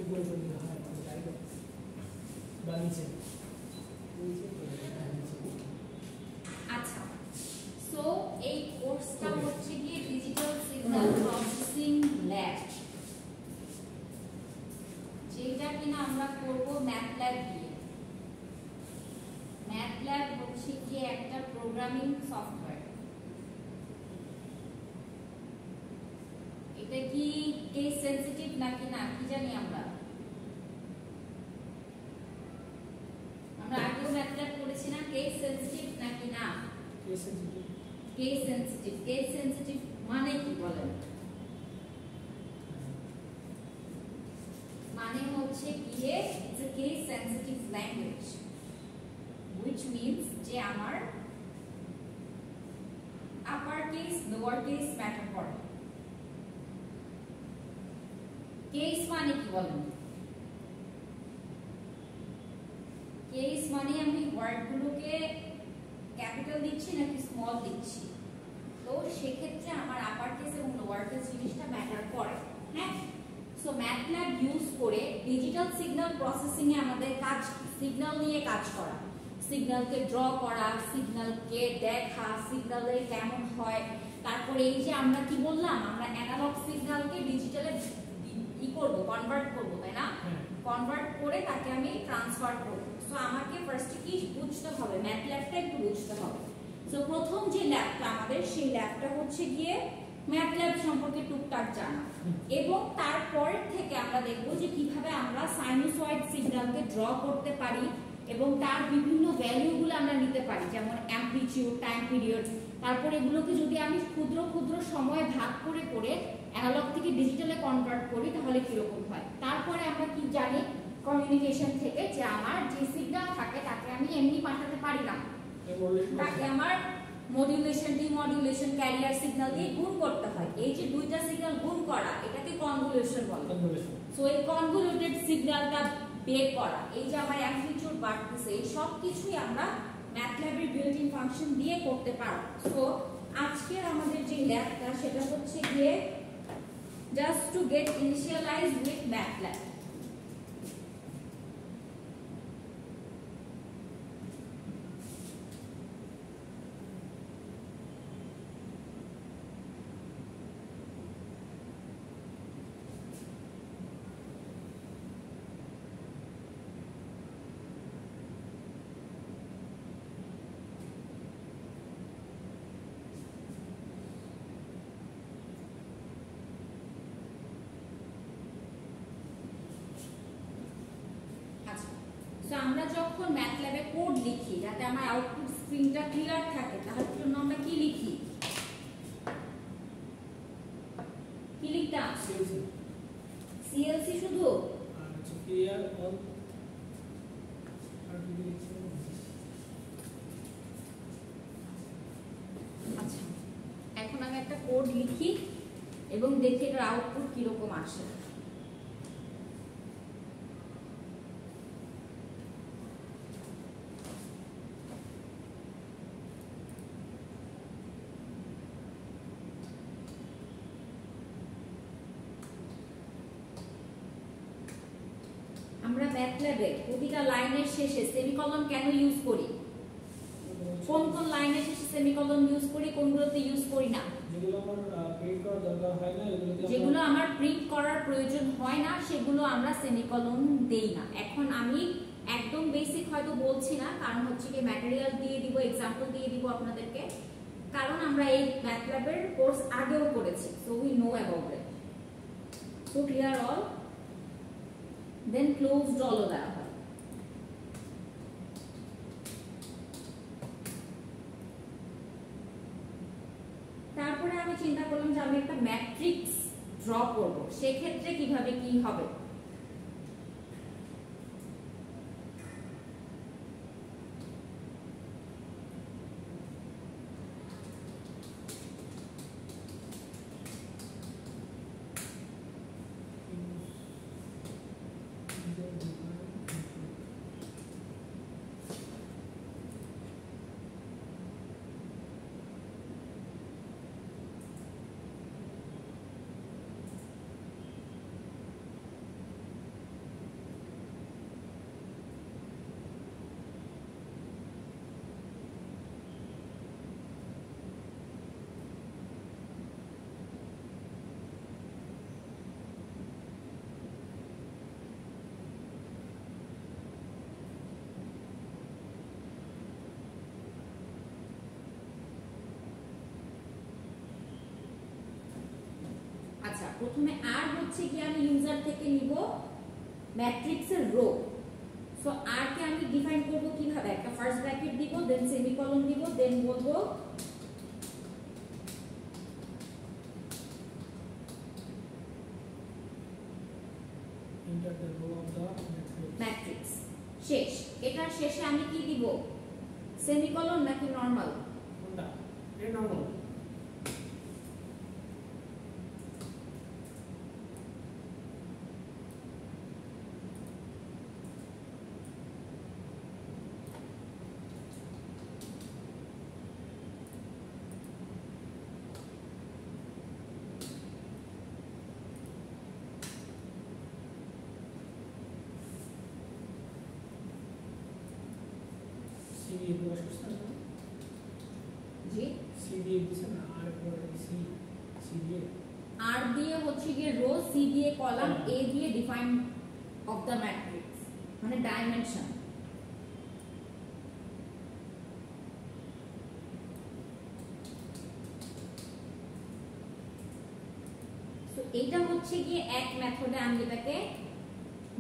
উপরে করে দিলে হয় বা নিচে। আচ্ছা, সো এই কোর্সটা হচ্ছে গিয়ে ডিজিটাল সিগন্যাল প্রসেসিং ল্যাব, যেটা কিনা আমরা করব ম্যাথল্যাব দিয়ে। ম্যাথল্যাব হচ্ছে গিয়ে একটা প্রোগ্রামিং সফটওয়্যার। এটা কি কেস সেনসিটিভ নাকি না কি জানি আমরা আগেও ম্যাথল্যাব করেছি না, কেস সেনসিটিভ নাকি না? Case sensitive. Case sensitive, case sensitive মানে কি বলেন? মানে হচ্ছে গিয়ে it's a case sensitive language, which means যে আমার upper case lower case matter করে। কেস মানে কি বলেন? কেস মানে আমি ওয়ার্ডগুলোকে ক্যাপিটাল দিচ্ছি নাকি স্মল দিচ্ছি, তো সেক্ষেত্রে আমার আপার কেস এবং লোয়ার কেস জিনিসটা ম্যাটার করে। হ্যাঁ, সো ম্যাথল্যাব ইউজ করে ডিজিটাল সিগন্যাল প্রসেসিং এ আমাদের কাজ সিগন্যাল নিয়ে কাজ করা, সিগন্যালকে ড্র করা, সিগন্যালকে দেখা, সিগন্যালে কেমন হয়, তারপরে এই যে আমরা কি বললাম, আমরা অ্যানালগ সিগন্যালকে ডিজিটালে করব, কনভার্ট করব, তাই না? কনভার্ট করে তাকে আমি ট্রান্সফার করব। সো আমাকে ফার্স্টে কি বুঝতে হবে, ম্যাথল্যাবটা একটু বুঝতে হবে। সো প্রথম যে ল্যাবটা আমাদের, সেই ল্যাবটা হচ্ছে গিয়ে ম্যাথল্যাব সম্পর্কে টুকটাক জানা, এবং তারপর থেকে আমরা দেখব যে কিভাবে আমরা সাইনুসয়েড সিগন্যালকে ড্র করতে পারি এবং তার বিভিন্ন ভ্যালুগুলো আমরা নিতে পারি, যেমন অ্যামপ্লিটিউড, টাইম পিরিয়ড। তারপর এগুলোকে যদি আমি ক্ষুদ্র ক্ষুদ্র সময় ভাগ করে করে অ্যানালগ থেকে ডিজিটালে কনভার্ট করি তাহলে কিরকম হয়। তারপরে আমরা কি জানি কমিউনিকেশন থেকে, যে আমার যে সিগন্যাল থাকে তাকে আমি এমনি পাঠাতে পারি না, তাকে আমার মডুলেশন, ডিমডুলেশন, ক্যারিয়ার সিগন্যাল দিয়ে গুণ করতে হয়। এই যে দুইটা সিগন্যাল গুণ করা, এটাকে কনভলিউশন বলে। সো এই কনভলিউটেড সিগন্যালটা বের করা, এই যে আমার অ্যামপ্লিটিউড বাড়তেছে, এই সব কিছুই আমরা ম্যাথল্যাবের বিল্ট ইন ফাংশন দিয়ে করতে পারব। সো আজকের আমাদের যে ল্যাবটা সেটা হচ্ছে গিয়ে just to get initialized with MATLAB. আমরা যখন ম্যাথল্যাবে কোড লিখি যাতে আমার আউটপুট স্ক্রিনটা ক্লিয়ার থাকে, তাহলে জন্য আমরা কি লিখি? কি লিখতাম? সিএলসি শুধু। আচ্ছা, এখন আমি একটা কোড লিখি এবং দেখি এটার আউটপুট কিরকম আসে। আমরা ম্যাথল্যাবে প্রতিটা লাইনের শেষে সেমিকলন কেন ইউজ করি? কোন কোন লাইনের শেষে সেমিকলন ইউজ করি, কোনগুলোতে ইউজ করি না? যেগুলো আমার প্রিন্ট করার প্রয়োজন হয় না সেগুলো আমরা সেমিকলন দেই না। এখন আমি একদম বেসিক হয়তো বলছি না, কারণ হচ্ছে কি ম্যাটেরিয়াল দিয়ে দিব, এক্সাম্পল দিয়ে দিব আপনাদেরকে, কারণ আমরা এই ম্যাথল্যাবের কোর্স আগেও করেছি, so we know about it. So clear all, then closed অলও দেওয়া হয়। তারপরে আমি চিন্তা করলাম যে আমি একটা ম্যাট্রিক্স ড্র করব, সেক্ষেত্রে কিভাবে কি হবে। আচ্ছা প্রথমে আর হচ্ছে কি আমি ইউজার থেকে নিব ম্যাট্রিক্সের রো। সো আর কে আমি ডিফাইন করব কিভাবে, একটা ফার্স্ট ব্র্যাকেট দিব, দেন সেমিকোলন দিব, দেন বলবো enter the row of the matrix. Matrix. শেষ। এটার শেষে আমি কি দিব, সেমিকোলন নাকি নরমাল? কোনটা? এই নরমাল। সি দিয়ে প্রকাশ করছেন না? জি সি দিয়ে দিচ্ছেন না, আর পরে সি সি দিয়ে আর দিয়ে হচ্ছে গিয়ে রো, সি দিয়ে কলাম, এ দিয়ে ডিফাইন অফ দ্য ম্যাট্রিক্স মানে ডাইমেনশন। তো এইটা হচ্ছে গিয়ে এক মেথডে আমি এটাকে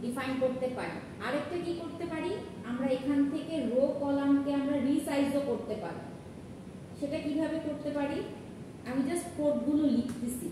ডিফাইন করতে পারি। আরেকটা কি করতে পারি, আমরা এখান থেকে রো কলামকে আমরা রিসাইজও করতে পারি। সেটা কিভাবে করতে পারি, আমি জাস্ট কোডগুলো লিখতেছি।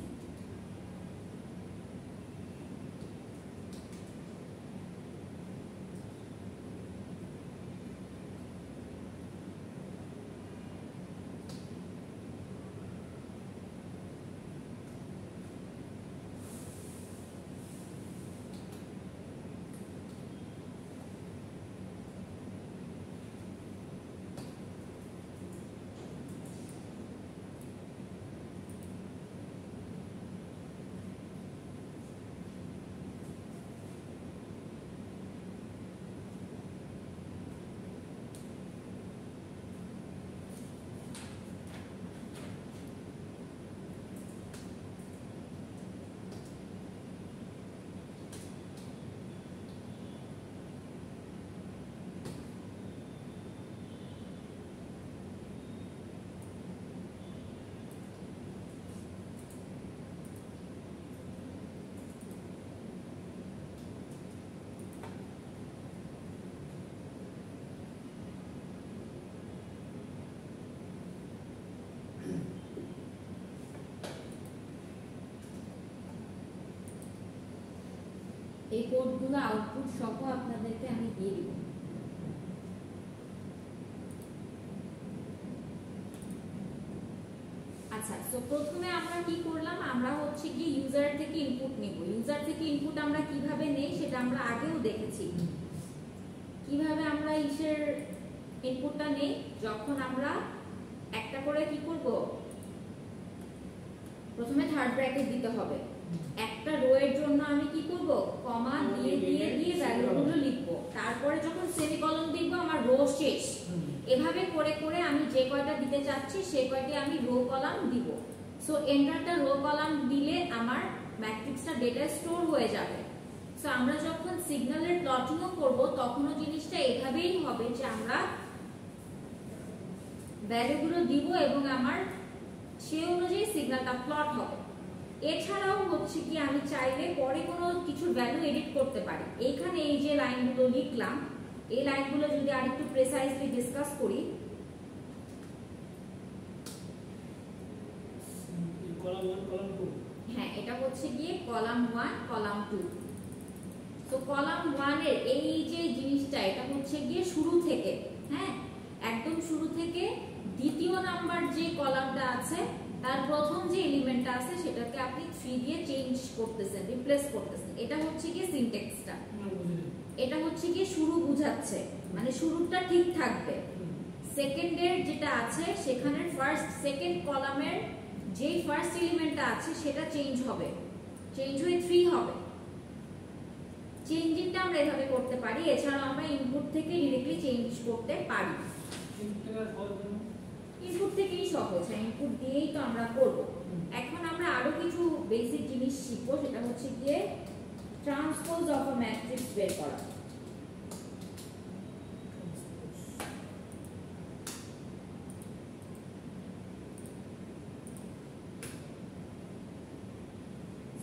এই কোডগুলো আউটপুট সহ আপনাদেরকে আমি দিয়ে দিব। আচ্ছা, সো প্রথমে আমরা কি করলাম, আমরা হচ্ছে কি ইউজার থেকে ইনপুট নিব। ইউজার থেকে ইনপুট আমরা কিভাবে নেই সেটা আমরা আগেও দেখেছি। কিভাবে আমরা ইসের ইনপুটটা নেই, যখন আমরা একটা করে কি করব, প্রথমে থার্ড ব্র্যাকেট দিতে হবে। একটা রো এর জন্য আমি কি করব, কমা দিয়ে দিয়ে দিয়ে ভ্যালুগুলো লিখব। তারপরে যখন সেমিকোলন দিব আমার রো শেষ। এভাবে করে করে আমি যে কয়টা দিতে চাচ্ছি সেই কয়টি আমি রো কলাম দিব। সো এন্টারটা রো কলাম দিলে আমার ম্যাট্রিক্সটা ডেটা স্টোর হয়ে যাবে। সো আমরা যখন সিগন্যালের প্লটিংও করব তখনও জিনিসটা এভাবেই হবে যে আমরা ভ্যালুগুলো দিব এবং আমার সেই অনুযায়ী সিগন্যালটা প্লট হবে। এছাড়াও হচ্ছে কি আমি চাইলে পরে কোনো কিছু ভ্যালু এডিট করতে পারি। এইখানে এই যে লাইনগুলো লিখলাম, এই লাইনগুলো যদি আরেকটু প্রেসাইজলি ডিসকাস করি, কলাম 1 কলাম 2, হ্যাঁ এটা হচ্ছে গিয়ে কলাম 1 কলাম 2। তো কলাম 1 এর এই যে জিনিসটা, এটা হচ্ছে গিয়ে শুরু থেকে, হ্যাঁ একদম শুরু থেকে দ্বিতীয় নাম্বার যে কলামটা আছে তার প্রথম যে এলিমেন্টটা আছে সেটাকে আপনি 3 দিয়ে চেঞ্জ করতেছেন, রিপ্লেস করতেছেন। এটা হচ্ছে গিয়ে সিনট্যাক্সটা। এটা হচ্ছে গিয়ে শুরু বুঝাচ্ছে, মানে শুরুটা ঠিক থাকবে। সেকেন্ডের যেটা আছে সেখানের ফার্স্ট সেকেন্ড কলামের যেই ফার্স্ট এলিমেন্টটা আছে সেটা চেঞ্জ হবে, চেঞ্জ হয়ে 3 হবে। চেঞ্জিংটা আমরা এভাবে করতে পারি। এছাড়াও আমরা ইনপুট থেকে ডিরেক্টলি চেঞ্জ করতে পারি। ইনপুট থেকেই সহজ, ইনপুট দিয়েই তো আমরা করব। এখন আমরা আরো কিছু বেসিক জিনিস শিখবো, সেটা হচ্ছে গিয়ে ট্রান্সপোজ অফ আ ম্যাট্রিক্স বের করা।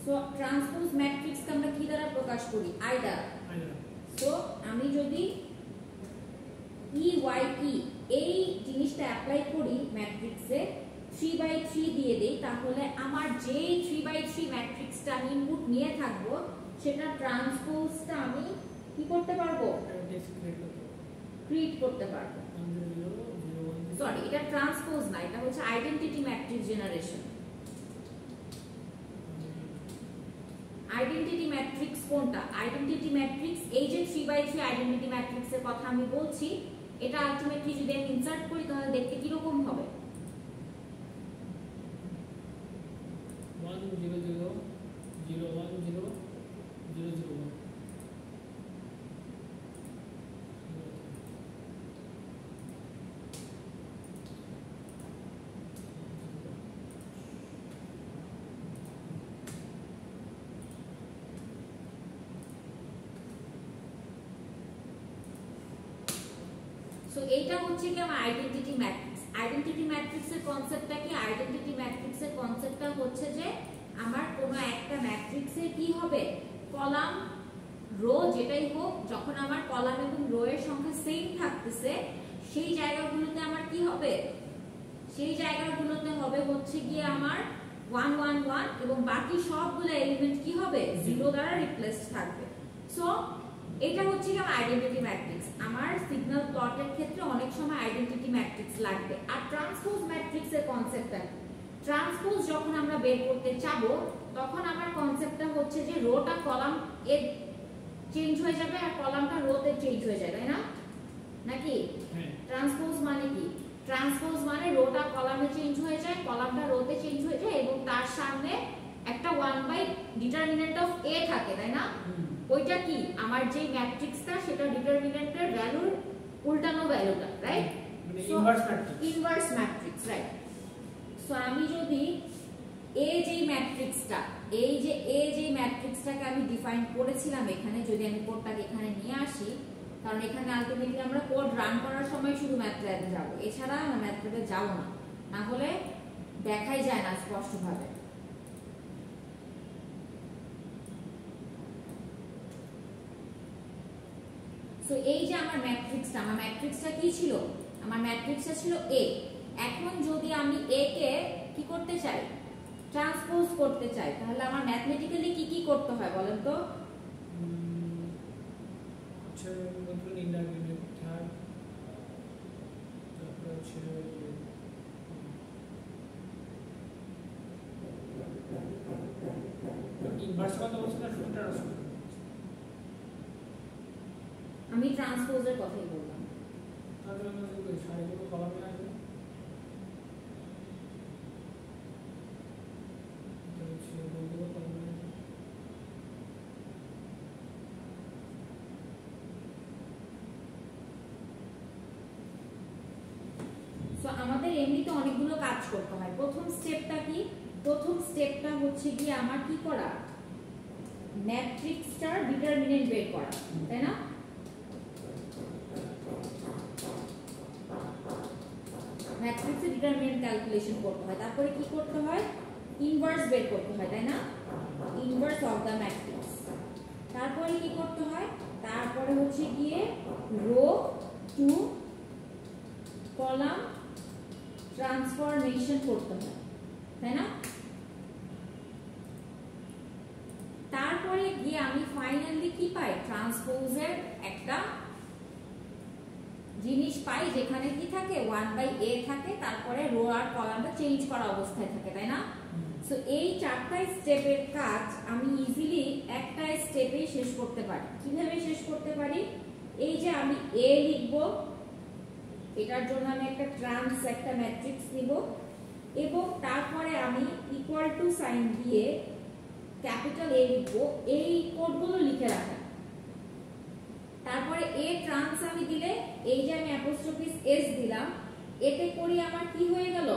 সো সো ট্রান্সপোজ ম্যাট্রিক্সকে আমরা কি দ্বারা প্রকাশ করি? আই দ্বারা। সো আমি যদি EYE এই জিনিসটা অ্যাপ্লাই করি ম্যাট্রিক্সে 3/3 দিয়ে দেই, তাহলে আমার যে 3/3 ম্যাট্রিক্সটা আমি ইনপুট নিয়ে থাকবো সেটা ট্রান্সপোজটা আমি কি করতে পারবো? ক্রিয়েট করতে পারবো। সরি, এটা ট্রান্সপোজ না, এটা হচ্ছে identity matrix generation. Identity matrix কোনটা? আইডেন্টিটি ম্যাট্রিক্স এই যে 3/3 আইডেন্টিটি ম্যাট্রিক্সের কথা আমি বলছি, এটা আলটিমেটলি যদি আমি ইনসার্ট করি তাহলে দেখতে কি রকম হবে? 1 0 0 0 1 0 0 0 1। সো এইটা হচ্ছে কি আমার আইডেন্টিটি ম্যাট্রিক্স। আইডেন্টিটি ম্যাট্রিক্সের কনসেপ্টটা কি? আইডেন্টিটি ম্যাট্রিক্সের কনসেপ্টটা হচ্ছে যে আমার কোনো একটা ম্যাট্রিক্সের কি হবে, কলাম রো যেটাই হোক, যখন আমার কলাম এবং রো এর সংখ্যা সেম থাকতেছে সেই জায়গাগুলোতে আমার কি হবে, সেই জায়গাগুলোতে হবে হচ্ছে গিয়ে আমার 1 1 1 এবং বাকি সবগুলো এলিমেন্ট কি হবে, 0 দ্বারা রিপ্লেসড থাকবে। সো এটা হচ্ছে আমার আইডেন্টিটি ম্যাট্রিক্স। আমার সিগন্যাল প্লটের ক্ষেত্রে অনেক সময় আইডেন্টিটি ম্যাট্রিক্স লাগবে। আর ট্রান্সপোজ ম্যাট্রিক্সের কনসেপ্টটা, ট্রান্সপোজ যখন আমরা বের করতে চাবো তখন আমার কনসেপ্টটা হচ্ছে যে রোটা কলাম এ চেঞ্জ হয়ে যাবে আর কলামটা রোতে চেঞ্জ হয়ে যাবে, তাই না? নাকি ট্রান্সপোজ মানে কি? ট্রান্সপোজ মানে রোটা কলামে চেঞ্জ হয়ে যায়, কলামটা রোতে চেঞ্জ হয়ে যায় এবং তার সামনে একটা 1/ডিটারমিনেন্ট অফ a থাকে, তাই না? ওইটা কি আমার যে ম্যাট্রিক্সটা সেটা ডিটারমিনেন্টের ভ্যালুর উল্টানো ভ্যালুটা, রাইট? মানে inverse matrix. Inverse matrix, right. So আমি যদি এই যে ম্যাট্রিক্সটাকে আমি ডিফাইন করেছিলাম এখানে, যদি আমি কোডটাকে এখানে নিয়ে আসি, কারণ এখানে আলটিমেটলি আমরা কোড রান করার সময় শুধু ম্যাথল্যাবে যাব, এছাড়া আমরা ম্যাথল্যাবে যাব না, না হলে দেখাই যায় না স্পষ্টভাবে। সো এই যে আমার ম্যাট্রিক্সটা কি ছিল? আমার ম্যাট্রিক্সটা ছিল A। এখন যদি আমি A কে কি করতে চাই, ট্রান্সপোজ করতে চাই, তাহলে আমার ম্যাথমেটিক্যালি কি কি করতে হয় বলেন তো? আচ্ছা, নতুন ইন্টারমিডিয়েট থার্ড, তারপর হচ্ছে ইনভার্স কথা বলছি না, শুধু ট্রান্সপোজ? আমি ট্রান্সপোজের কথাই বললাম। তাহলে আমরা যে সারিগুলো কলামে আসবে, এটা হচ্ছে বলগুলো কলামে আসবে। সো আমাদের এমনিতে অনেকগুলো কাজ করতে হয়। প্রথম স্টেপটা কি? প্রথম স্টেপটা হচ্ছে কি আমার কি করা, ম্যাট্রিক্সটার ডিটারমিনেন্ট বের করা, তাই না? ম্যাট্রিক্সের ডিটারমিনেন্ট ক্যালকুলেশন করতে হয়, তারপরে কি করতে হয়, ইনভার্স বের করতে হয়, তাই না? Inverse of the matrix. তারপরে কি করতে হয়, তারপরে হচ্ছে গিয়ে রো টু কলাম ট্রান্সফরমেশন করতে হয়, তাই না? তারপরে গিয়ে আমি ফাইনালি কি পাই, ট্রান্সপোজের একটা জিনিস পাই যেখানে কি থাকে 1/a থাকে, তারপরে রো আর কলামটা চেঞ্জ করা অবস্থায় থাকে, তাই না? সো এই চারটা স্টেপের কাজ আমি ইজিলি একটা স্টেপে শেষ করতে পারি। কিভাবে শেষ করতে পারি? এই যে আমি a লিখব, এটার জন্য আমি একটা ম্যাট্রিক্স নিব এবং তারপরে আমি ইকুয়াল টু সাইন দিয়ে ক্যাপিটাল A লিখব, এই কোডগুলো লিখে রাখা। তারপরে A ট্রান্স আমি দিলে, এই যে আমি অ্যাপোস্ট্রোফিস S দিলাম, এতে করে আমার কি হয়ে গেল,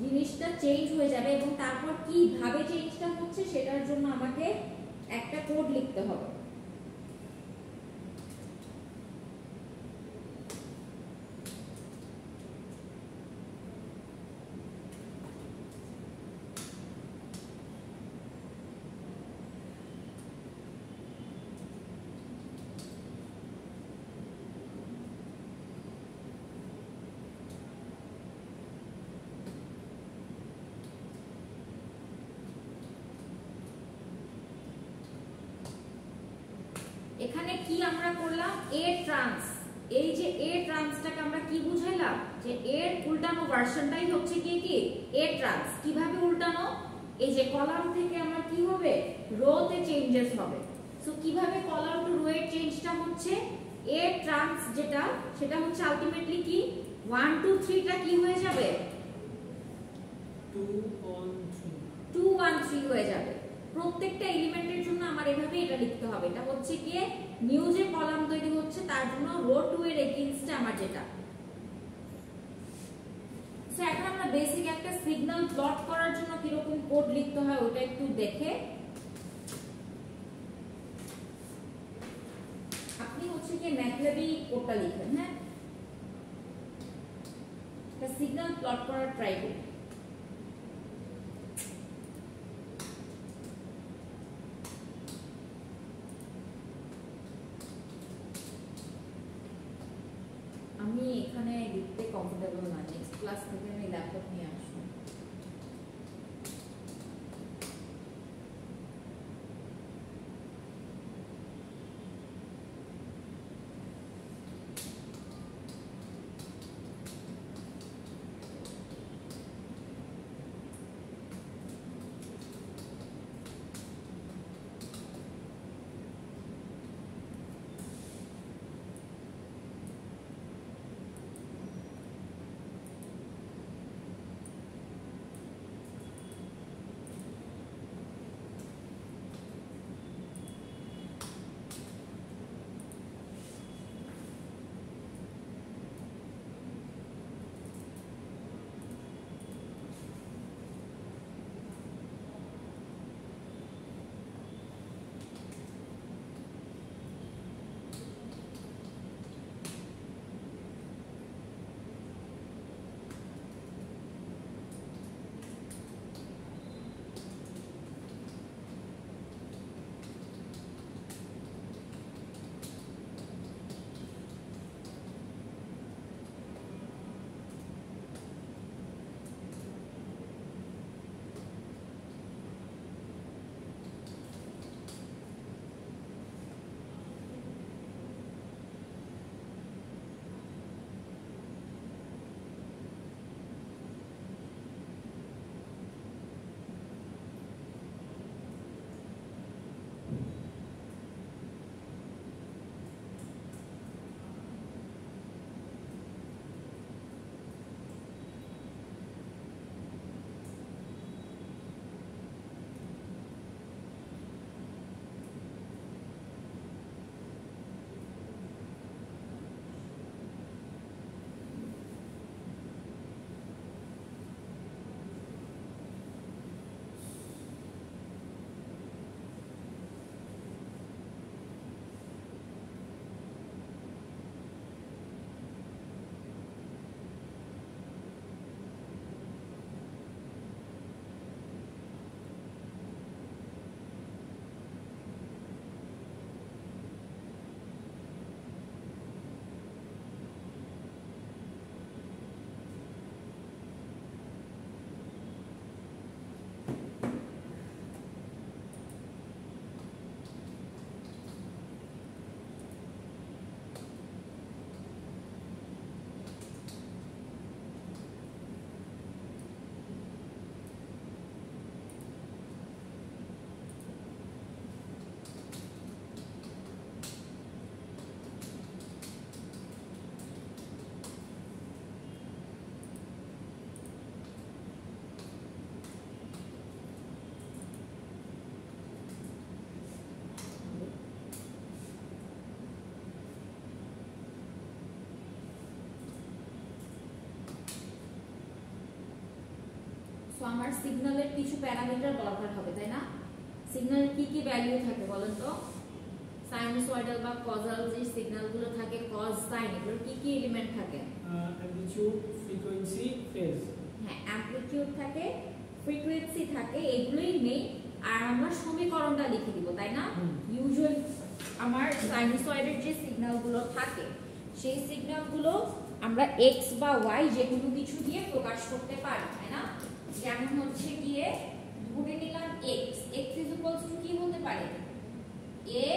জিনিসটা চেঞ্জ হয়ে যাবে এবং তারপর কিভাবে চেঞ্জটা হচ্ছে সেটার জন্য আমাকে একটা কোড লিখতে হবে। এখানে কি আমরা করলাম, এ ট্রান্স, এই যে এ ট্রান্সটাকে আমরা কি বুঝাইলাম, যে এর উল্টানো ভার্সনটাই হচ্ছে কি এ ট্রান্স। কিভাবে উল্টানো, এই যে কলাম থেকে আমরা কি হবে, রো তে চেঞ্জেস হবে। সো কিভাবে কলাম টু রো এর চেঞ্জটা হচ্ছে, এ ট্রান্স যেটা সেটা হচ্ছে আলটিমেটলি কি 1 2 3 টা কি হয়ে যাবে, 2 1 3 2 1 3 হয়ে যাবে। প্রত্যেকটা এলিমেন্টের জন্য আমার এভাবে এটা লিখতে হবে। এটা হচ্ছে কি নিউ যে কলাম তৈরি হচ্ছে তার জন্য রো 2 এর এগেইনস্টে আমার যেটা। সো এখন আমরা বেসিক একটা সিগন্যাল প্লট করার জন্য কি রকম কোড লিখতে হয় ওটা একটু দেখে, আপনি হচ্ছে কি ম্যাথলেবি কোডটা লিখবেন। হ্যাঁ, একটা সিগন্যাল প্লট করার ট্রাই করুন। আমি এখানে লিখতে কমফোর্টেবল না, নেক্সট ক্লাস থেকে আমি ল্যাপটপ নিয়ে আসবো। তো আমার সিগন্যালের কিছু প্যারামিটার দরকার হবে, তাই না? সিগন্যালের কি কি ভ্যালু থাকে বলেন তো? সাইনুসয়েডাল বা কজাল যে সিগন্যালগুলো থাকে, কজ সাইন, এগুলোর কি কি এলিমেন্ট থাকে? Amplitude, frequency, phase. হ্যাঁ, অ্যামপ্লিটিউড থাকে, ফ্রিকোয়েন্সি থাকে, এগুলোই মেইন। আর আমরা সমীকরণটা লিখে দিব, তাই না? ইউজুয়ালি আমার সাইনুসয়েডের যে সিগন্যালগুলো থাকে সেই সিগন্যালগুলো আমরা এক্স বা ওয়াই যে কোনো কিছু দিয়ে প্রকাশ করতে পারি, তাই না? যেমন হচ্ছে গিয়ে ধরে নিলাম x, x is equals to কি হতে পারে? এ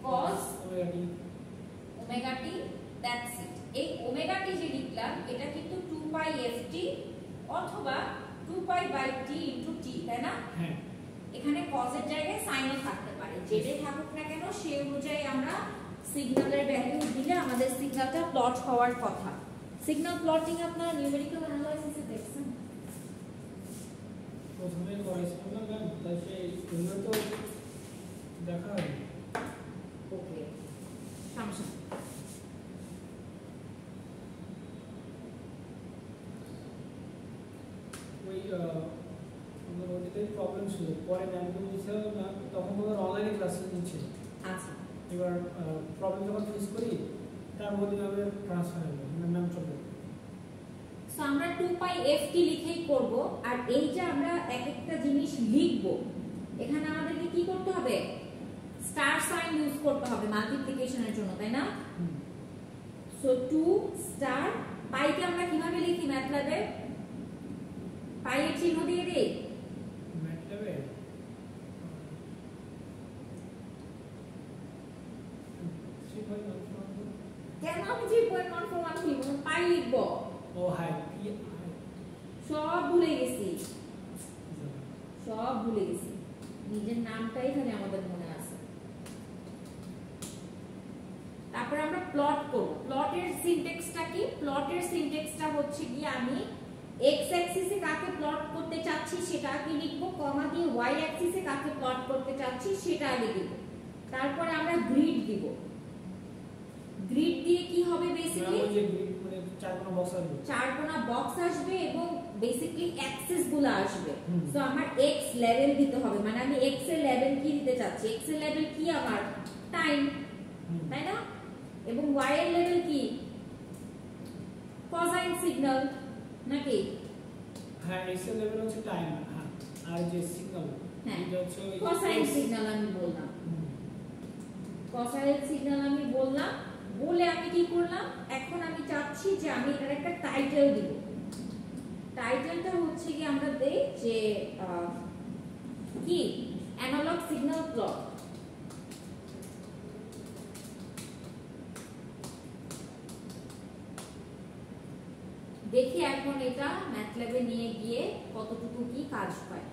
cos দ্যাটস ইট। এই ওমেগা টি যে লিখলাম এটা কিন্তু 2 পাই ft অথবা 2 pi by t into t, তাই না? হ্যাঁ, এখানে cos এর জায়গায় sin ও থাকতে পারে, যেটাই থাকুক না কেন সেই অনুযায়ী আমরা সিগন্যালের ভ্যালু দিলে আমাদের সিগন্যালটা প্লট হওয়ার কথা। সিগন্যাল প্লটিং আপনারা নিউমেরিক্যাল অ্যানালাইসিসে দেখছেন? প্রথমে করেছিলাম না ম্যাম, তাই সেই এগুলো তো দেখা হয়নি। ওকে, সমস্যা নেই। ওই আমার ওদিকেই প্রবলেম ছিল, পরে ম্যামকে বলছিলাম না, তখন ওদের অনলাইনে ক্লাস নিচ্ছে। আচ্ছা, এবার প্রবলেম যখন ফেস করি তার মধ্যে আমাদের ট্রান্সফার হবে, ম্যাম চলবে। সো আমরা 2 পাই ft লিখেই করব। আর এই যে আমরা এক একটা জিনিস লিখব, এখানে আমাদেরকে কি করতে হবে? স্টার সাইন ইউজ করতে হবে মাল্টিপ্লিকেশনের জন্য, তাই না? সো 2 স্টার পাইকে আমরা কিভাবে লিখি ম্যাথল্যাবে? পাই এর চিহ্ন দিয়ে দেই। ম্যাথল্যাবে কেন আমি 3.141 লিখব? পাই লিখব। ও হাই সব ভুলে গেছি, সব ভুলে গেছি, নিজের নামটাই খালি আমাদের মনে আছে। তারপর আমরা প্লট করব। প্লটের সিনট্যাক্সটা কি? প্লটের সিনট্যাক্সটা হচ্ছে কি, আমি x অ্যাক্সিসে কাকে প্লট করতে চাচ্ছি সেটা আগে লিখব, কমা দিয়ে y অ্যাক্সিসে কাকে প্লট করতে চাচ্ছি সেটা আগে লিখব। তারপরে আমরা গ্রিড দিব। গ্রিড দিয়ে কি হবে? বেসিক্যালি মানে চার কোণা বক্স আসবে এবং বেসিক্যালি অ্যাক্সিস গুলো আসবে। সো আমার x লেভেল দিতে হবে, মানে আমি x এর লেভেল কি দিতে চাচ্ছি? x এর লেভেল কি আমার? টাইম, তাই না? এবং y এর লেভেল কি? কোসাইন সিগন্যাল নাকি? হ্যাঁ, x এর লেভেল হচ্ছে টাইম, হ্যাঁ, আর যে সিগন্যাল এটা হচ্ছে কোসাইন সিগন্যাল আমি বললাম। কোসাইন সিগন্যাল আমি বললাম, বলে আমি কি করলাম? এখন আমি চাচ্ছি যে আমি এটার একটা টাইটেল দিব। টাইটেলটা হচ্ছে কি আমরা দেই যে কি অ্যানালগ সিগন্যাল প্লট। দেখি এখন এটা ম্যাথল্যাবে নিয়ে গিয়ে কতটুকু কি কাজ হয়।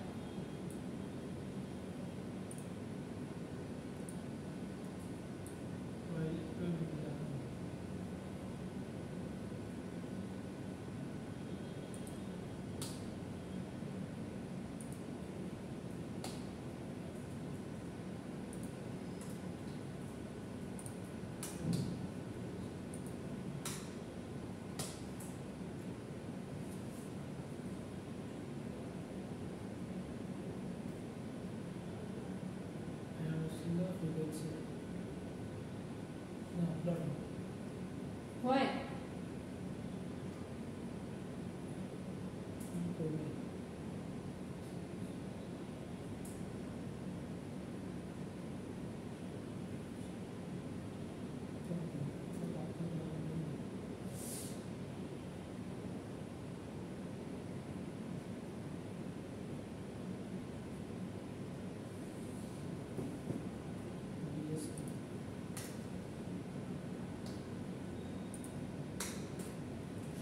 হয়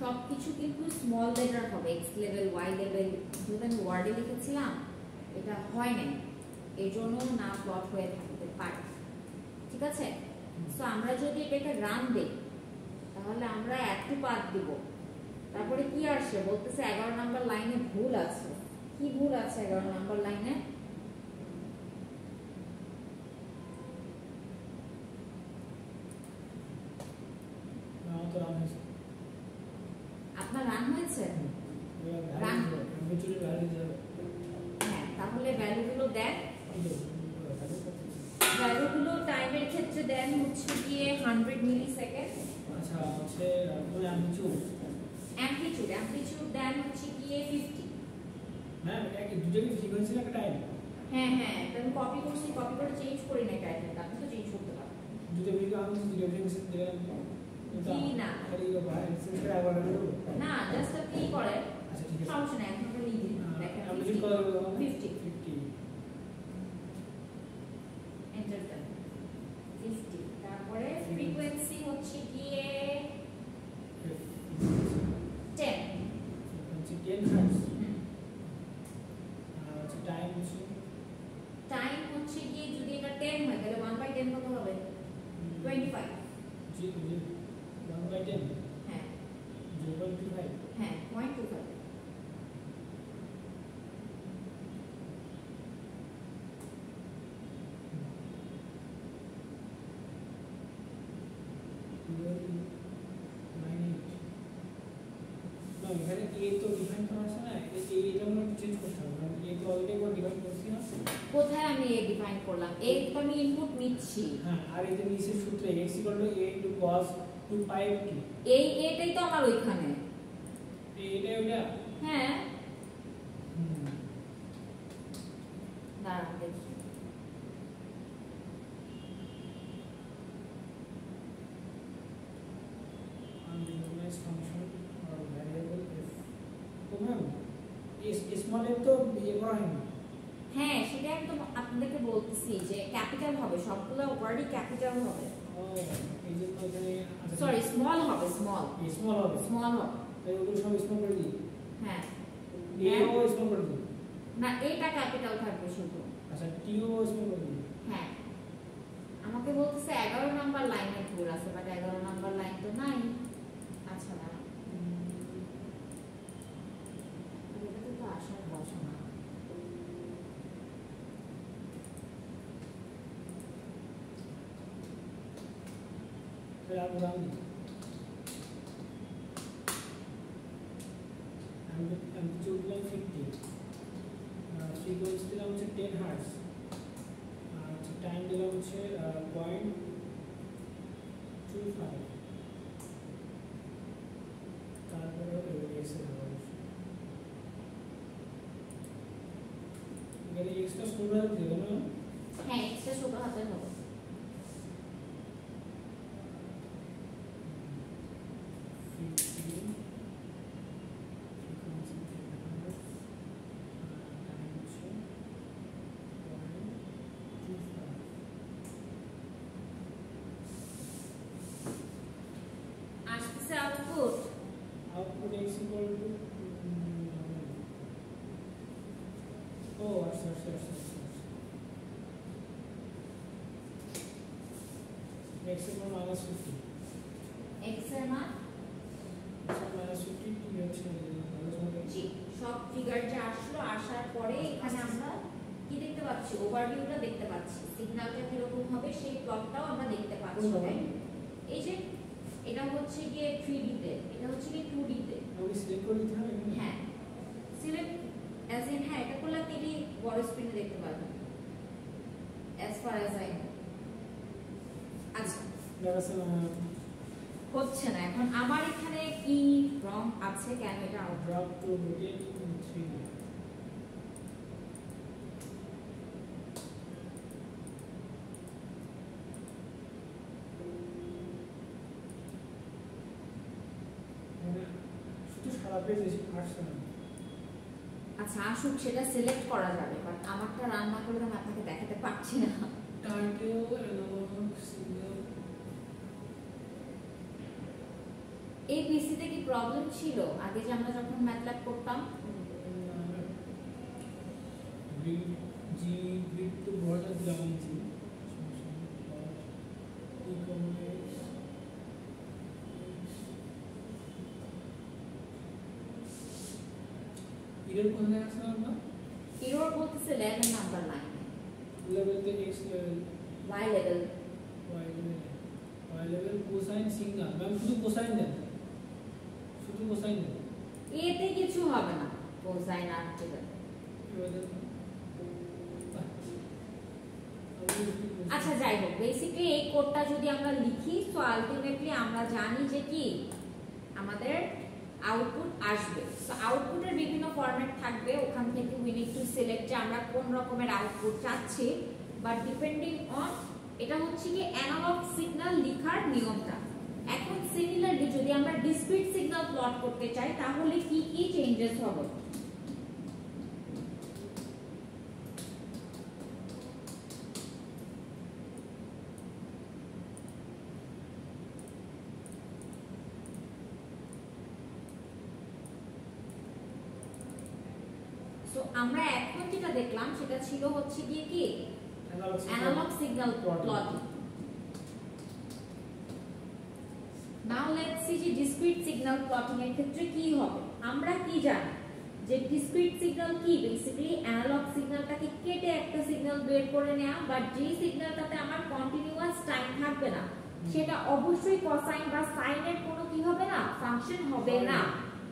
সবকিছু কিন্তু স্মল লেটার হবে, x লেভেল y লেভেল। যেটা আমি ওয়ার্ডে লিখেছিলাম এটা হয় নাই, এই জন্য না প্লট হয়ে থাকতে পারে। ঠিক আছে? সো আমরা যদি এটাকে রান দেই তাহলে আমরা একটু পাত দিব। তারপরে কি আসছে? বলতেছে 11 নাম্বার লাইনে ভুল আছে। কি ভুল আছে 11 নাম্বার লাইনে? আপনার রান হয়েছে? হ্যাঁ, তাহলে ভ্যালুগুলো দেন। ভ্যালুগুলো টাইমের ক্ষেত্রে দেন হচ্ছে গিয়ে 100 মিলিসেকেন্ড। আচ্ছা, হচ্ছে অ্যামপ্লিটিউড দেন হচ্ছে গিয়ে 50। হ্যাঁ, এটা কি দুটোকে ফ্রিকোয়েন্সি একটা টাইম? হ্যাঁ, আমি কপি করছি, কপি করে চেঞ্জ করি না টাইটেলটা। আপনি তো চেঞ্জ করতে পারেন। দুটো ভিডিও আমি দুটো ফ্রিকোয়েন্সি দিলাম। না, খালি ভাই সেন্টার আবার না, জাস্ট আপনি করেন। আচ্ছা, ঠিক আছে, সমস্যা নাই, এখন আমরা লিখে দিন। দেখেন আমি কি করব? 50 50 এন্টার দেন। 50 তারপরে ফ্রিকোয়েন্সি হচ্ছে গিয়ে 10 হয় তাহলে 1/10 কত হবে? 25। জি 1/10 হ্যাঁ 0.25 হ্যাঁ 0.25। এখানে a তো ডিফাইন করা আছে না, এটা আমরা চেঞ্জ করতে হবে, কারণ a তো অলরেডি আমরা ডিফাইন করছি না। কোথায় আমি a ডিফাইন করলাম? a তো আমি ইনপুট নিচ্ছি। হ্যাঁ, আর এই যে নিচের সূত্রে x a cos 2πt, এটাই তো আমার ওইখানে। এটা ওটা। হ্যাঁ দাঁড়ান দেখি। undetermined function or variable f, তো ম্যাম স্মল f তো ইয়ে করা হয়নি। হ্যাঁ সেটা আমি তো আপনাদেরকে বলতেছি যে ক্যাপিটাল হবে, সবগুলো ওয়ার্ডই ক্যাপিটাল হবে। ও এই জন্য এখানে সরি স্মল হবে, স্মল স্মল হবে, স্মল হবে। তাই ওগুলো সব স্মল করে দিই। হ্যাঁ a ও স্মল করে দিই। না এটা ক্যাপিটাল থাকবে শুধু। আচ্ছা t ও স্মল করে দিই। হ্যাঁ আমাকে বলতেছে 11 নাম্বার লাইনে ভুল আছে, বাট 11 নাম্বার লাইন তো নাই। আচ্ছা না এটাতে তো আসার বসে না। তাহলে আর উদাহরণ দিই। amplitude দিলাম 50, ফ্রিকোয়েন্সি দিলাম হচ্ছে 10 হার্টজ, আর টাইম দিলাম হচ্ছে 0.25, তারপরে এক্স এর হবে এখানে এক্সটা শুরু হয়ে যাবে না। হ্যাঁ এক্সট্রা ছোট হাতের হবে। 15 ফ্রিকোয়েন্সি 10 হার্টজ, টাইম হচ্ছে 0.25। আসছে output. output x equal to আচ্ছা x equal minus 50, এক্স এর মান minus 50 t হচ্ছে জি সব ফিগার যে আসলো, আসার পরে এখানে আমরা কি দেখতে পাচ্ছি? ওভারভিউটা দেখতে পাচ্ছি, সিগন্যালটা কিরকম হবে সেই প্লটটাও আমরা দেখতে পাচ্ছি। এই যে এটা হচ্ছে গিয়ে 3D তে, এটা হচ্ছে গিয়ে 2D তে। আমি সিলেক্ট করে দিতে হবে। হ্যাঁ সিলেক্ট অ্যাজ ইন, হ্যাঁ এটা করলে আপনি বড় স্ক্রিনে দেখতে পারবেন as far as I know. আচ্ছা হচ্ছে না এখন আমার এখানে কি রং আছে, কেন এটা out? drop to rotate in 3D, শুধু সারা পেজ আসছে না। আচ্ছা আসুক, সেটা সিলেক্ট করা যাবে, বাট আমারটা রান্না করে আমি আপনাকে দেখাতে পারছি না। টার্টেল অ্যানালগ সিগন্যাল, এই পিসিতে কি প্রবলেম ছিল আগে যে আমরা যখন ম্যাটল্যাব করতাম? জি গ্রিড তো বড়টা দিলাম জি এর কোথায় আছে আমরা এরর বলতেছে 11 নাম্বার লাইনে লেভেল তে x level y level y level cosine signal, ma'am শুধু কোসাইন দেন, শুধু কোসাইন দেন, এতে কিছু হবে না। কোসাইন আর থিটা। আচ্ছা যাই হোক, বেসিক্যালি এই কোডটা যদি আমরা লিখি তো আলটিমেটলি আমরা জানি যে কি আমাদের আউটপুট আসবে। সো আউটপুটের বিভিন্ন ফরম্যাট থাকবে, ওখান থেকে উই নিড টু সিলেক্ট যে আমরা কোন রকমের আউটপুট চাচ্ছি, বাট ডিপেন্ডিং অন এটা হচ্ছে কি অ্যানালগ সিগন্যাল লেখার নিয়মটা। এখন সিমিলারলি যদি আমরা ডিসক্রিট সিগন্যাল প্লট করতে চাই তাহলে কি কি চেঞ্জেস হবে? সো আমরা এখন যেটা দেখলাম সেটা ছিল হচ্ছে গিয়ে কি analog signal plotting. Now let's see যে discrete signal plotting এর ক্ষেত্রে কি হবে। আমরা কি জানি যে discrete signal কি, বেসিক্যালি analog সিগন্যালটাকে কেটে একটা সিগন্যাল বের করে নেওয়া, বাট যে সিগন্যালটাতে আমার কন্টিনিউয়াস টাইম থাকবে না সেটা অবশ্যই কোসাইন বা সাইনের কোনো কি হবে না, ফাংশন হবে না,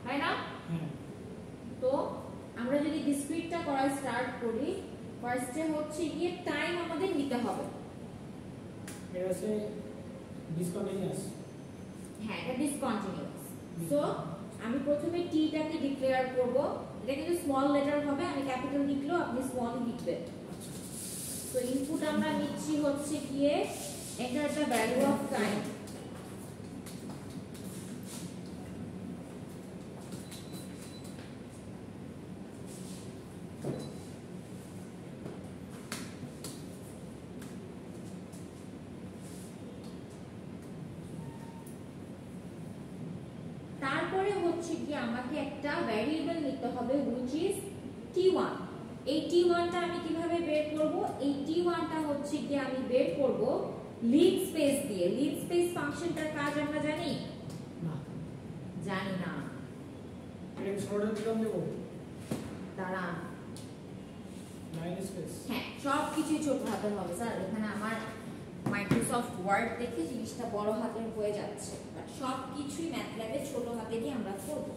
তাই না? তো আমরা যদি ডিসক্রিটটা করা স্টার্ট করি, ফার্স্টে হচ্ছে গিয়ে টাইম আমাদের নিতে হবে। এটা হচ্ছে ডিসকন্টিনিউয়াস। হ্যাঁ, এটা ডিসকন্টিনিউয়াস। সো আমি প্রথমে টি টাকে ডিক্লেয়ার করব। এটা কিন্তু স্মল লেটার হবে, আমি ক্যাপিটাল লিখলেও আপনি স্মল লিখবেন। তো ইনপুট আমরা নিচ্ছি হচ্ছে গিয়ে enter the value of time. তারপরে হচ্ছে কি আমাকে একটা ভ্যারিয়েবল নিতে হবে which is t1। এই t1টা আমি কিভাবে বের করব? এই t1টা হচ্ছে কি আমি বের করব লিড স্পেস দিয়ে। লিড স্পেস ফাংশনটার কাজ আমরা জানি না, জানি না। এটা কি সরল দিলাম দেব? দাঁড়ান, লাইন স্পেস। হ্যাঁ, সব কিছু ছোট হাতের হবে স্যার। এখানে আমার মাইক্রোসফট ওয়ার্ড দেখে জিনিসটা বড় হাতের হয়ে যাচ্ছে, বাট সব কিছুই ম্যাথল্যাবে ছোট হাতে দিয়ে আমরা করব।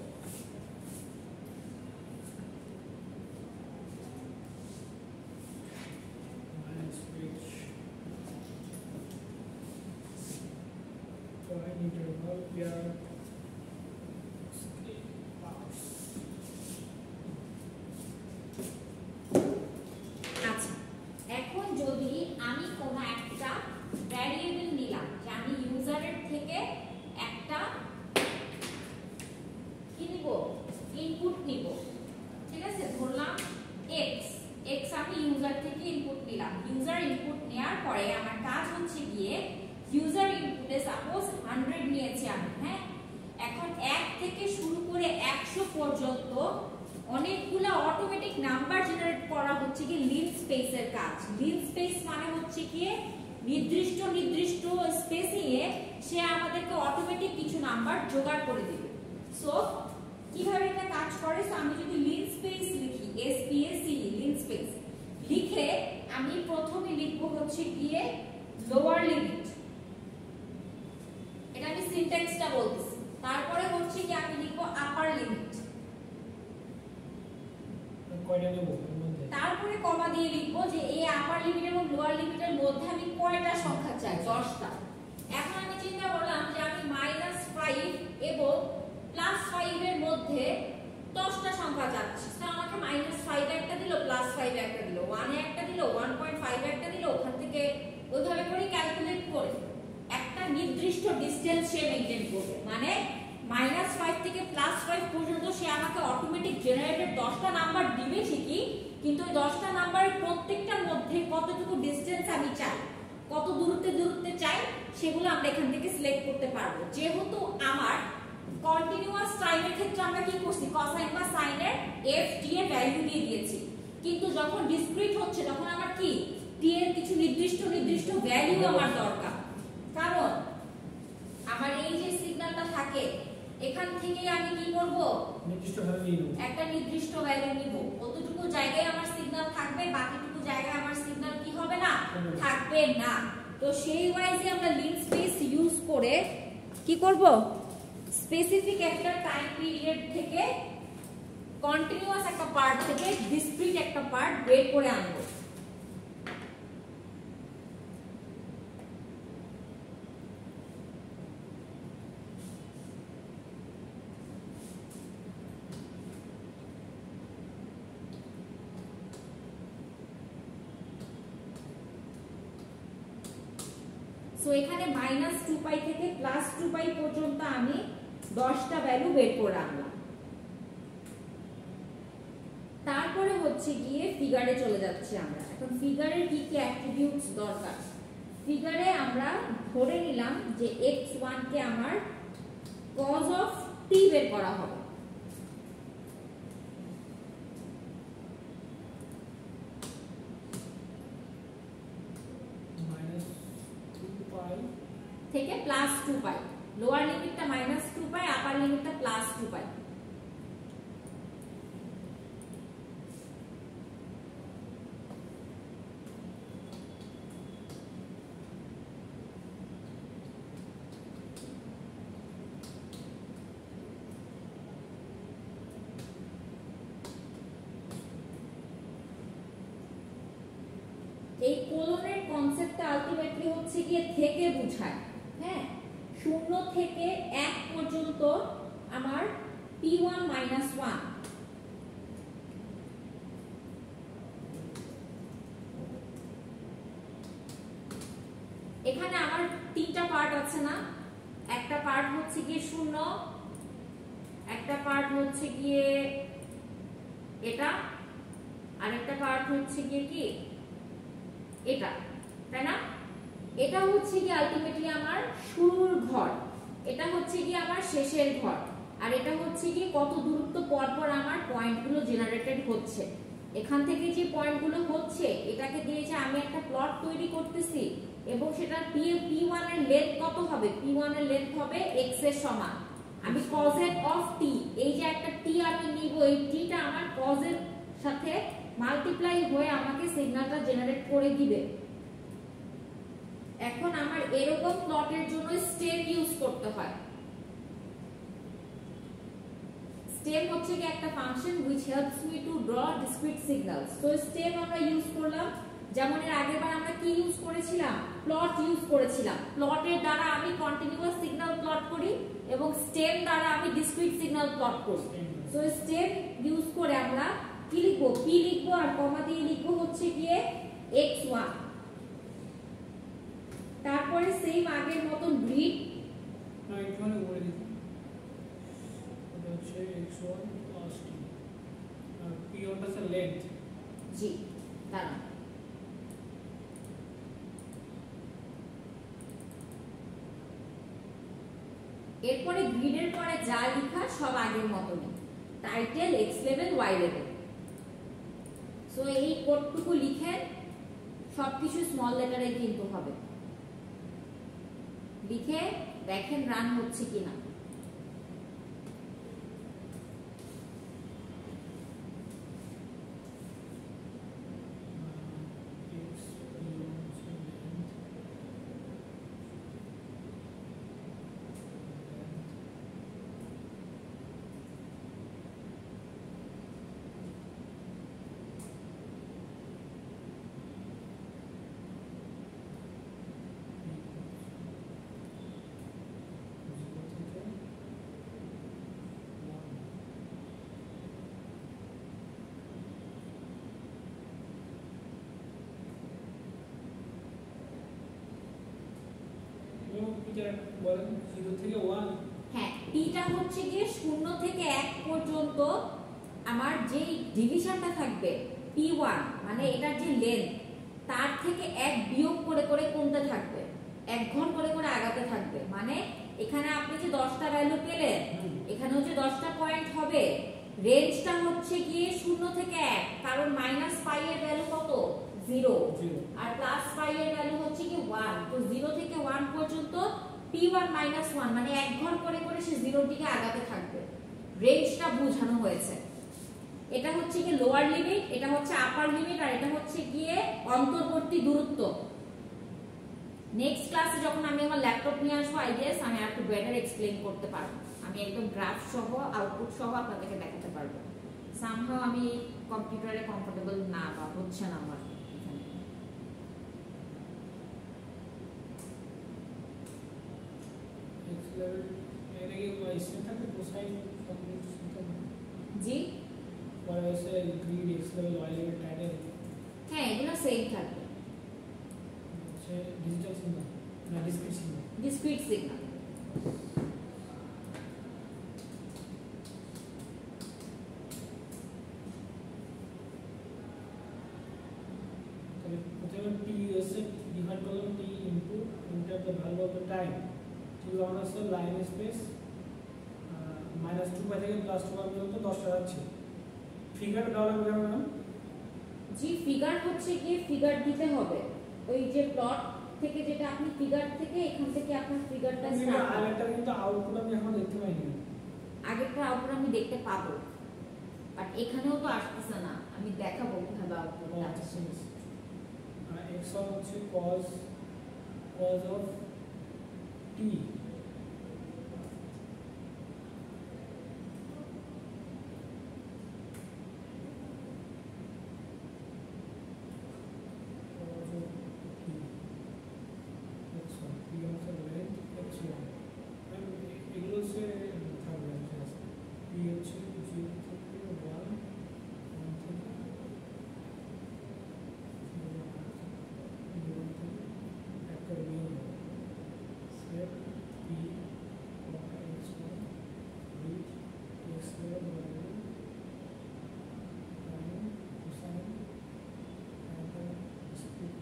Line switch. So I need to help here. আচ্ছা, এখন যদি আমি কোনো একটা ভ্যারিয়েবল নিলাম, যে আমি ইউজারের থেকে একটা কি নিব, ইনপুট নিব, ঠিক আছে? ধরলাম x, x আমি ইউজার থেকে ইনপুট নিলাম। ইউজার ইনপুট নেওয়ার পরে আমার কাজ হচ্ছে গিয়ে ইউজার ইনপুটে সাপোজ 100 নিয়েছি আমি, হ্যাঁ? এখন 1 থেকে শুরু করে 100 পর্যন্ত অনেকগুলো অটোমেটিক নাম্বার জেনারেট করা হচ্ছে কি লিড স্পেসের কাজ। লিড স্পেস মানে হচ্ছে কি নির্দিষ্ট নির্দিষ্ট স্পেসিং এ সে আমাদেরকে অটোমেটিক কিছু নাম্বার জোগাড় করে দেবে। সো কিভাবে এটা কাজ করে? সো আমি যদি লিড স্পেস লিখি, এসপিএসি লিড স্পেস লিখে আমি প্রথমে লিখব হচ্ছে গিয়ে লোয়ার লিমিট, এটা আমি সিনট্যাক্সটা বলতেছি। তারপরে হচ্ছে কি আমি লিখব আপার লিমিট, কয়টা নেব এর মধ্যে? তারপরে কমা দিয়ে লিখব যে এই আপার লিমিট এবং লোয়ার লিমিটের মধ্যে আমি কয়টা সংখ্যা চাই, 10টা। এখন আমি চিন্তা করলাম যে আমি -5 এবং +5 এর মধ্যে 10টা সংখ্যা চাচ্ছি। তো আমাকে -5 একটা দিল, +5 একটা দিল, 1 একটা দিল, 1.5 একটা দিল। ওখান থেকে ওইভাবে করে ক্যালকুলেট করে একটা নির্দিষ্ট ডিসটেন্স সে মেইনটেইন করবে। মানে -5 থেকে +5 পর্যন্ত সে আমাকে অটোমেটিক জেনারেটেড 10টা নাম্বার দিবে ঠিকই, কিন্তু ওই 10টা নাম্বারের প্রত্যেকটার মধ্যে কতটুকু ডিসটেন্স আমি চাই, কত দূরত্বে চাই, সেগুলো আমরা এখান থেকে সিলেক্ট করতে পারবো। যেহেতু আমার কন্টিনিউয়াস টাইমের ক্ষেত্রে আমরা কি করছি, কোসাইন বা সাইনের f t এর ভ্যালু দিয়ে দিয়েছি, কিন্তু যখন ডিসক্রিট হচ্ছে তখন আমার কি t এর কিছু নির্দিষ্ট ভ্যালু আমার দরকার। কারণ আমার এই যে সিগন্যালটা থাকে এখান থেকে আমি কি করব, নির্দিষ্ট ভ্যালু নিব, একটা নির্দিষ্ট ভ্যালু নিব। কতটুকু জায়গায় আমার সিগন্যাল থাকবে, বাকিটুকু জায়গায় আমার সিগন্যাল কি হবে না, থাকবে না। তো সেই ওয়াইজে আমরা লিড স্পেস ইউজ করে কি করব, স্পেসিফিক একটা টাইম পিরিয়ড থেকে কন্টিনিউয়াস একটা পার্ট থেকে ডিসক্রিট একটা পার্ট বের করে আনবো। সো এখানে -2π থেকে +2π পর্যন্ত আমি 10টা ভ্যালু বের করে আনলাম। তারপরে হচ্ছে গিয়ে ফিগারে চলে যাচ্ছি আমরা। এখন ফিগারের কি কি অ্যাট্রিবিউটস দরকার? ফিগারে আমরা ধরে নিলাম যে x1 কে আমার cos অফ t বের করা হবে। থেকে প্লাস 2 পাই, লোয়ার লিমিটটা মাইনাস 2 পাই, আপার লিমিটটা প্লাস 2 পাই। এই কোলনের কনসেপ্টটা আলটিমেটলি হচ্ছে গিয়ে থেকে বোঝায়, হ্যাঁ, 0 থেকে 1 পর্যন্ত আমার p1 -1, এখানে আমার তিনটা পার্ট আছে না, একটা পার্ট হচ্ছে গিয়ে 0, একটা পার্ট হচ্ছে গিয়ে এটা, আর একটা পার্ট হচ্ছে গিয়ে কি এটা, তাই না? এটা হচ্ছে কি আলটিমেটলি আমার শুরুর ঘর, এটা হচ্ছে কি আমার শেষের ঘর, আর এটা হচ্ছে কি কত দূরত্ব পর পর আমার পয়েন্টগুলো জেনারেটেড হচ্ছে। এখান থেকে যে পয়েন্টগুলো হচ্ছে এটাকে দিয়ে যে আমি একটা প্লট তৈরি করতেছি, এবং সেটা p1 এর লেন্থ কত হবে? p1 এর লেন্থ হবে x এর সমান। আমি cos অফ t, এই যে একটা t আমি নিব, এই t টা আমার cos এর সাথে মাল্টিপ্লাই হয়ে আমাকে সিগন্যালটা জেনারেট করে দিবে। এখন আমার এরকম প্লটের জন্য স্টেম ইউজ করতে হয়। স্টেম হচ্ছে কি একটা function which helps me to draw discrete signals. তো স্টেম আমরা ইউজ করলাম, যেমন এর আগেরবার আমরা কি ইউজ করেছিলাম? প্লট ইউজ করেছিলাম। প্লটের দ্বারা আমি কন্টিনিউয়াস সিগন্যাল প্লট করি এবং স্টেম দ্বারা আমি ডিসক্রিট সিগন্যাল প্লট করি। সো স্টেম ইউজ করে আমরা কি লিখবো? p লিখবো আর কমা দিয়ে লিখবো হচ্ছে গিয়ে x1। তারপরে সেম আগের মতন গ্রিড, না এখানে বলে দিই এটা হচ্ছে x1 প্লাস t আর p1 টা হচ্ছে লেন্থ। জি, দাঁড়ান, এরপরে গ্রিডের পরে যা লেখা সব আগের মতনই, title x level y level. So এই কোডটুকু লিখে সবকিছু স্মল লেটারে কিন্তু হবে, লিখে দেখেন রান হচ্ছে কিনা। বলেন 0 থেকে 1। হ্যাঁ, টিটা হচ্ছে গিয়ে 0 থেকে 1 পর্যন্ত আমার যে ডিভিশনটা থাকবে p1, মানে এটার যে লেন্থ তার থেকে 1 বিয়োগ করে করে কমতে থাকবে, 1 ঘর করে করে আগাতে থাকবে। মানে এখানে আপনি যে 10টা ভ্যালু পেলেন, এখানেও যে 10টা পয়েন্ট হবে, রেঞ্জটা হচ্ছে গিয়ে 0 থেকে 1, কারণ -π এর ভ্যালু কত? 0, আর +π এর ভ্যালু হচ্ছে কি 1। তো 0 থেকে 1 পর্যন্ত p1 -1, মানে 1 ঘর করে করে সে 0 দিকে আগাতে থাকবে। রেঞ্জটা বোঝানো হয়েছে। এটা হচ্ছে কি লোয়ার লিমিট, এটা হচ্ছে আপার লিমিট, আর এটা হচ্ছে গিয়ে অন্তর্বর্তী দূরত্ব। নেক্সট ক্লাসে যখন আমি আমার ল্যাপটপ নিয়ে আসবো, আই গেস আমি একটু বেটার এক্সপ্লেইন করতে পারবো। আমি একদম গ্রাফ সহ আউটপুট সহ আপনাদেরকে দেখাতে পারবো। সামহাও আমি কম্পিউটারে কমফোর্টেবল না, বা হচ্ছে না আমার এখানে। x লেভেল এর আগে কোয়েশ্চেন থাকে কোসাইন কমপ্লিট সিস্টেম। জি, পরে এসে grid x level y level title. হ্যাঁ, এগুলো সেম থাকবে। হচ্ছে ডিজিটাল সিগন্যাল না ডিসক্রিট সিগন্যাল। Discrete signal. তাহলে প্রথমে t এসে ডিফাইন করলাম t into enter the value of the time to আমরা সব লাইন স্পেস -2 থেকে +2 পর্যন্ত 10টা যাচ্ছে। ফিগার দেওয়া লাগবে না? জি, ফিগার হচ্ছে কি ফিগার দিতে হবে। ওই যে প্লট থেকে যেটা আপনি ফিগার থেকে এখান থেকে আপনার ফিগারটা আমি স্টার্ট আগেরটা কিন্তু আউটপুট আমি এখন দেখতে পাইনি। আগেরটা আউটপুট আমি দেখতে পাবো, বাট এখানেও তো আসতেছে না, আমি দেখাবো কিভাবে আউটপুটটা আসছে। x1 হচ্ছে cos of t, এগুলো হচ্ছে থাকবে p হচ্ছে 0 থেকে 1 থেকে 0 থেকে একটা বিয়োগ set p x1 with x level value sin cosine and split।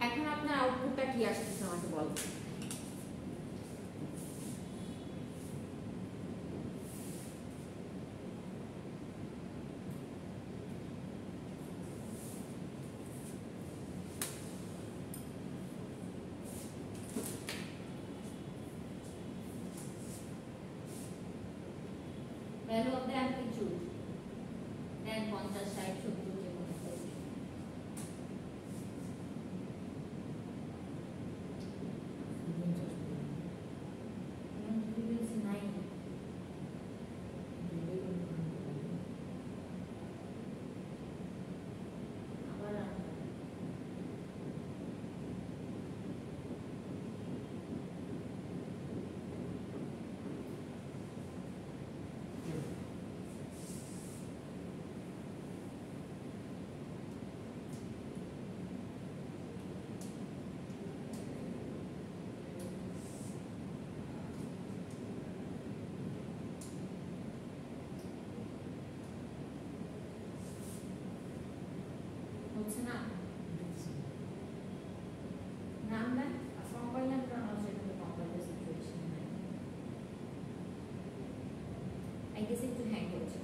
এখন আপনার আউটপুটটা কি আসছে আমাকে বলুন। Value of the amplitude then 50 60 70 যে কোনো একটা। ফ্রিকোয়েন্সি নাই, আবার হচ্ছে না। নাম দেন কম্পাইলার প্রনাউন্স এটা কম্পাইলার সিচুয়েশন নাই। আই গেস একটু হ্যাং করছে।